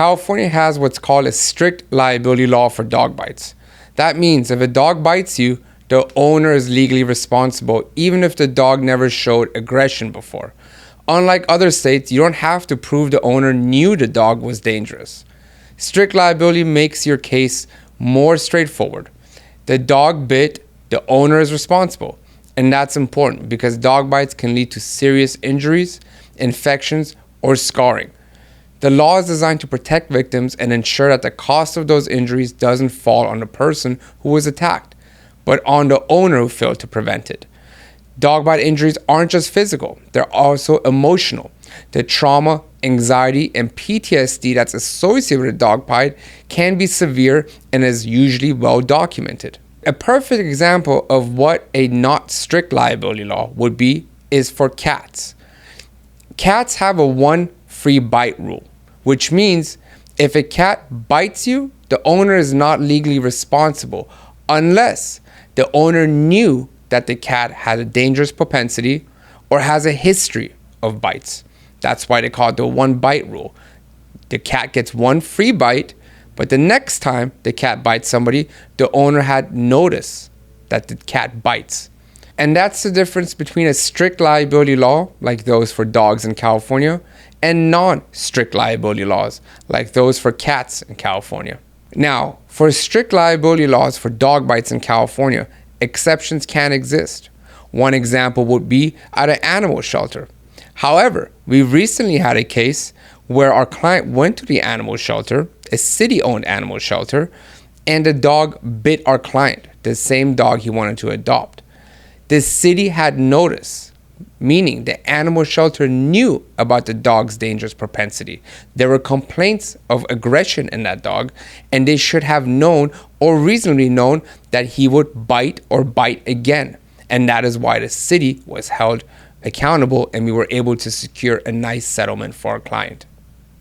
California has what's called a strict liability law for dog bites. That means if a dog bites you, the owner is legally responsible even if the dog never showed aggression before. Unlike other states, you don't have to prove the owner knew the dog was dangerous. Strict liability makes your case more straightforward. The dog bit, the owner is responsible. And that's important because dog bites can lead to serious injuries, infections, or scarring. The law is designed to protect victims and ensure that the cost of those injuries doesn't fall on the person who was attacked, but on the owner who failed to prevent it. Dog bite injuries aren't just physical, they're also emotional. The trauma, anxiety, and PTSD that's associated with a dog bite can be severe and is usually well documented. A perfect example of what a not strict liability law would be is for cats. Cats have a one free bite rule, which means if a cat bites you, the owner is not legally responsible unless the owner knew that the cat had a dangerous propensity or has a history of bites. That's why they call it the one bite rule. The cat gets one free bite, but the next time the cat bites somebody, the owner had notice that the cat bites. And that's the difference between a strict liability law, like those for dogs in California, and non-strict liability laws, like those for cats in California. Now, for strict liability laws for dog bites in California, exceptions can exist. One example would be at an animal shelter. However, we recently had a case where our client went to the animal shelter, a city-owned animal shelter, and the dog bit our client, the same dog he wanted to adopt. The city had notice, meaning the animal shelter knew about the dog's dangerous propensity. There were complaints of aggression in that dog, and they should have known or reasonably known that he would bite or bite again. And that is why the city was held accountable and we were able to secure a nice settlement for our client.